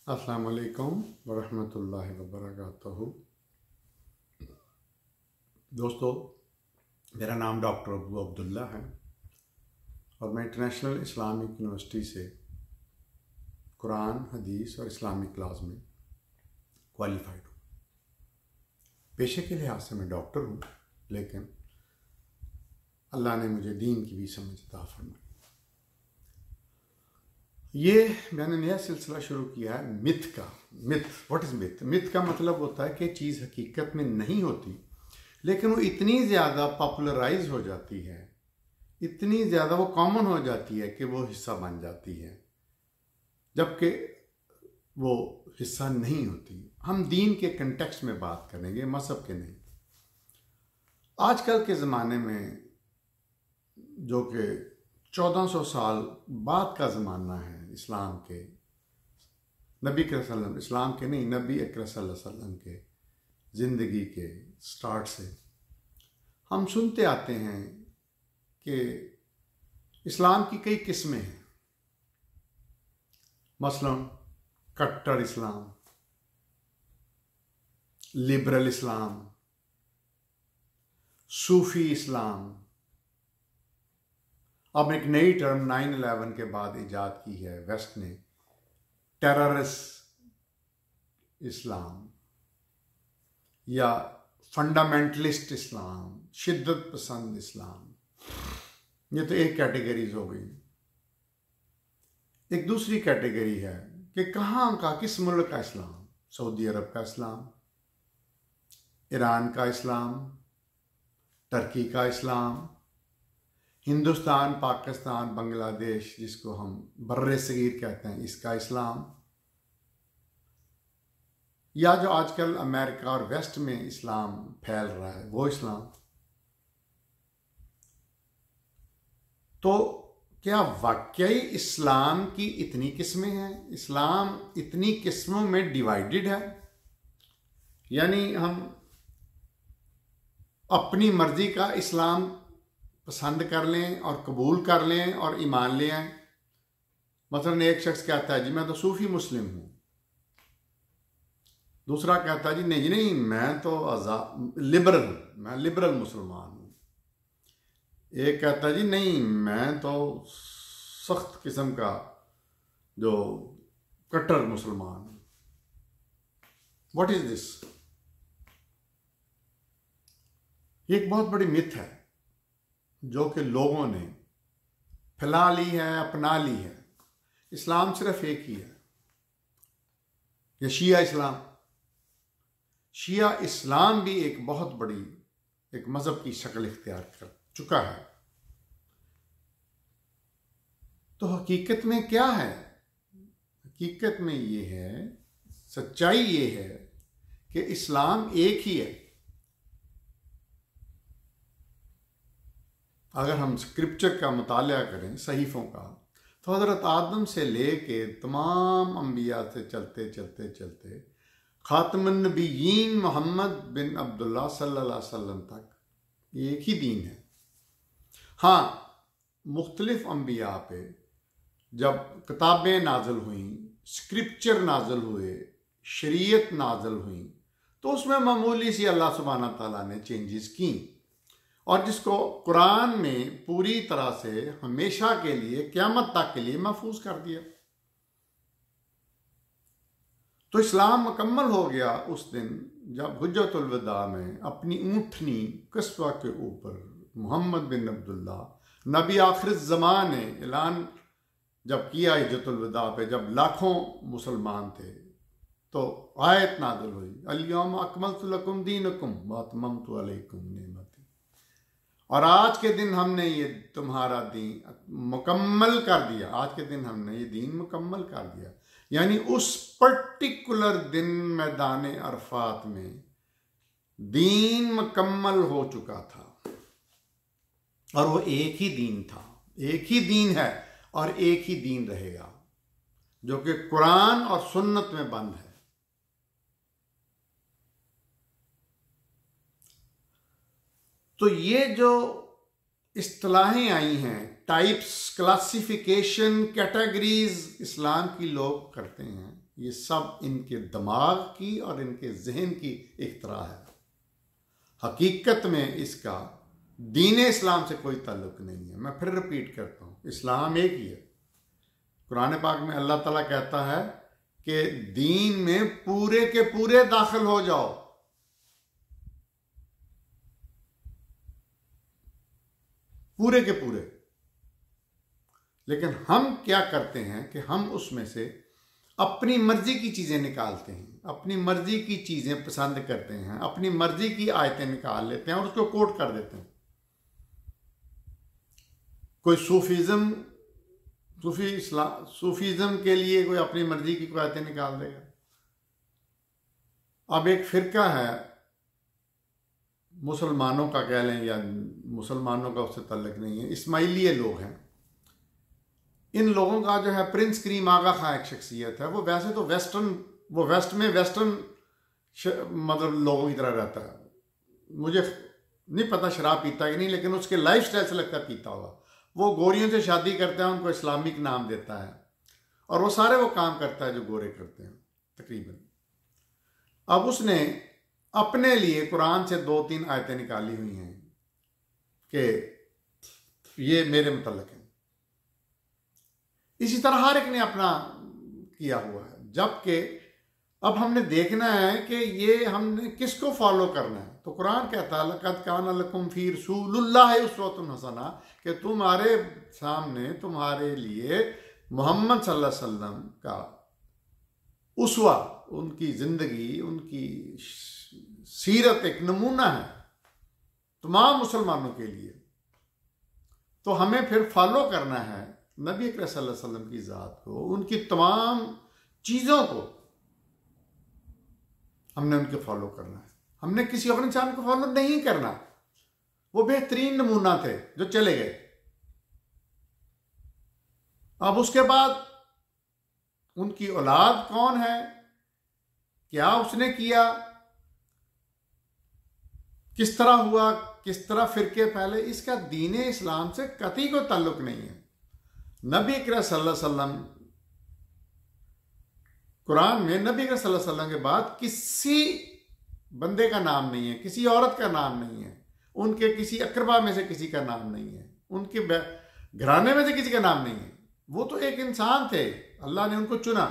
अस्सलामु अलैकुम वरहमतुल्लाहि वबरकातुहू। दोस्तों, मेरा नाम डॉक्टर अबू अब्दुल्ला है और मैं इंटरनेशनल इस्लामिक यूनिवर्सिटी से कुरान, हदीस और इस्लामिक क्लास में क्वालिफाइड हूँ। पेशे के लिहाज से मैं डॉक्टर हूँ, लेकिन अल्लाह ने मुझे दीन की भी समझ अता फरमाई। ये मैंने नया सिलसिला शुरू किया है मिथ का। What is myth? मिथ का मतलब होता है कि चीज़ हकीकत में नहीं होती, लेकिन वो इतनी ज़्यादा पॉपुलराइज हो जाती है, इतनी ज़्यादा वो कॉमन हो जाती है कि वो हिस्सा बन जाती है, जबकि वो हिस्सा नहीं होती। हम दीन के कंटेक्स्ट में बात करेंगे, मज़हब के नहीं। आजकल के ज़माने में जो कि 1400 साल बाद का ज़माना है इस्लाम के, नबी अकरम इस्लाम के नहीं, नबी अकरम सल्लल्लाहु अलैहि वसल्लम के ज़िंदगी के स्टार्ट से हम सुनते आते हैं कि इस्लाम की कई किस्में हैं। मसलन कट्टर इस्लाम, लिबरल इस्लाम, सूफी इस्लाम। अब एक नई टर्म 9/11 के बाद इजाद की है वेस्ट ने, टेररिस्ट इस्लाम या फंडामेंटलिस्ट इस्लाम, शिद्दत पसंद इस्लाम। ये तो एक कैटेगरीज हो गई। एक दूसरी कैटेगरी है कि कहाँ का, किस मुल्क का इस्लाम? सऊदी अरब का इस्लाम, ईरान का इस्लाम, टर्की का इस्लाम, हिंदुस्तान, पाकिस्तान, बांग्लादेश जिसको हम बर्रे सगीर कहते हैं, इसका इस्लाम, या जो आजकल अमेरिका और वेस्ट में इस्लाम फैल रहा है वो इस्लाम। तो क्या वाकई इस्लाम की इतनी किस्में हैं? इस्लाम इतनी किस्मों में डिवाइडेड है? यानी हम अपनी मर्जी का इस्लाम पसंद कर लें और कबूल कर लें और ईमान ले आएं? मसलन एक शख्स कहता है जी मैं तो सूफी मुस्लिम हूं, दूसरा कहता है जी नहीं जी नहीं, मैं तो लिबरल हूं, मैं लिबरल मुसलमान हूं। एक कहता है जी नहीं, मैं तो सख्त किस्म का जो कट्टर मुसलमान हूं। What is this? ये एक बहुत बड़ी मिथ है जो कि लोगों ने फैला ली है, अपना ली है। इस्लाम सिर्फ एक ही है, ये शिया इस्लाम। शिया इस्लाम भी एक बहुत बड़ी एक मजहब की शक्ल इख्तियार कर चुका है। तो हकीकत में क्या है? हकीकत में ये है, सच्चाई ये है कि इस्लाम एक ही है। अगर हम स्क्रिप्चर का मुताला करें, सहीफ़ों का, तो हज़रत आदम से लेके तमाम अंबिया से चलते चलते चलते ख़ातमुन नबिय्यीन मोहम्मद बिन अब्दुल्ला सल्लल्लाहु अलैहि वसल्लम तक एक ही दीन है। हाँ, मुख्तलिफ अंबिया पे जब किताबें नाज़िल हुई, स्क्रिप्चर नाज़िल हुए, शरीयत नाज़िल हुई, तो उसमें मामूली सी अल्लाह सुब्हाना तआला ने चेंजेस की और जिसको कुरान में पूरी तरह से हमेशा के लिए, क़यामत तक के लिए महफूज कर दिया। तो इस्लाम मुकम्मल हो गया उस दिन जब हुज्जतुल वदा में अपनी ऊँटनी कस्बा के ऊपर मोहम्मद बिन अब्दुल्ला नबी आखिर ज़मान ने ऐलान जब किया हिज्जतुल वदा पे, जब लाखों मुसलमान थे, तो आयत नाज़िल हुई, अल-यौम अकमलतु लकुम दीनकुम व अतममतु अलैकुम निअमती। और आज के दिन हमने ये तुम्हारा दीन मुकम्मल कर दिया। आज के दिन हमने ये दीन मुकम्मल कर दिया। यानी उस पर्टिकुलर दिन मैदान अरफात में दीन मुकम्मल हो चुका था और वो एक ही दीन था, एक ही दीन है और एक ही दीन रहेगा, जो कि कुरान और सुन्नत में बंद है। तो ये जो इस्तिलाहें आई हैं, टाइप्स, क्लासिफिकेशन, कैटेगरीज इस्लाम की लोग करते हैं, ये सब इनके दिमाग की और इनके जहन की एक तरह है। हकीकत में इसका दीन इस्लाम से कोई ताल्लुक नहीं है। मैं फिर रिपीट करता हूँ, इस्लाम एक ही है। कुरान पाक में अल्लाह ताला कहता है कि दीन में पूरे के पूरे दाखिल हो जाओ। पूरे के पूरे। लेकिन हम क्या करते हैं कि हम उसमें से अपनी मर्जी की चीजें निकालते हैं, अपनी मर्जी की चीजें पसंद करते हैं, अपनी मर्जी की आयतें निकाल लेते हैं और उसको कोट कर देते हैं। कोई सूफीज़म के लिए कोई अपनी मर्जी की कोई आयतें निकाल देगा। अब एक फिरका है, मुसलमानों का कह लें या मुसलमानों का उससे ताल्लुक नहीं है, इस्माइलिये लोग हैं। इन लोगों का जो है प्रिंस करीम आगा खां एक शख्सियत है। वो वैसे तो वेस्ट में वेस्टर्न मतलब लोगों की तरह रहता है। मुझे नहीं पता शराब पीता है कि नहीं, लेकिन उसके लाइफ स्टाइल से लगता है पीता होगा। वो गोरियों से शादी करता है, उनको इस्लामिक नाम देता है और वो सारे वो काम करता है जो गोरे करते हैं तकरीबन। अब उसने अपने लिए कुरान से 2-3 आयतें निकाली हुई हैं कि ये मेरे मुतल्लिक है। इसी तरह हर एक ने अपना किया हुआ है, जबकि अब हमने देखना है कि ये हमने किसको फॉलो करना है। तो कुरान कहता है लक़द कान लकुम फ़ी रसूलिल्लाहि उस्वतुन हसना, कि तुम्हारे सामने तुम्हारे लिए मोहम्मद सल्लल्लाहु अलैहि वसल्लम का उस्वा, उनकी जिंदगी, उनकी सीरत एक नमूना है तमाम मुसलमानों के लिए। तो हमें फिर फॉलो करना है नबी अकरम सल्लल्लाहु अलैहि वसल्लम की ज़ात को, उनकी तमाम चीज़ों को हमने उनके फॉलो करना है। हमने किसी और इंसान को फॉलो नहीं करना। वो बेहतरीन नमूना थे जो चले गए। अब उसके बाद उनकी औलाद कौन है, क्या उसने किया, किस तरह हुआ, किस तरह फिरके पहले, इसका दीन इस्लाम से कतई कोई ताल्लुक नहीं है। नबी अकरम सल्लल्लाहु अलैहि वसल्लम, कुरान में नबी अकरम सल्लल्लाहु अलैहि वसल्लम के बाद किसी बंदे का नाम नहीं है, किसी औरत का नाम नहीं है, उनके किसी अकरबा में से किसी का नाम नहीं है, उनके घराने में से किसी का नाम नहीं है। वो तो एक इंसान थे, अल्लाह ने उनको चुना,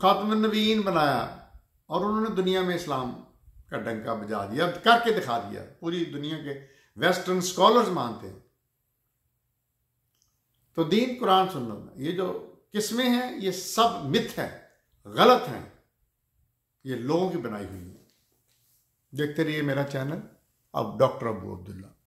खातमुन नबीयीन बनाया और उन्होंने दुनिया में इस्लाम का डंका बजा दिया, करके दिखा दिया। पूरी दुनिया के वेस्टर्न स्कॉलर्स मानते हैं। तो दीन कुरान सुन्नत, ये जो किस्में हैं ये सब मिथ है, गलत हैं, ये लोगों की बनाई हुई है। देखते रहिए मेरा चैनल अब डॉक्टर अबू अब्दुल्ला।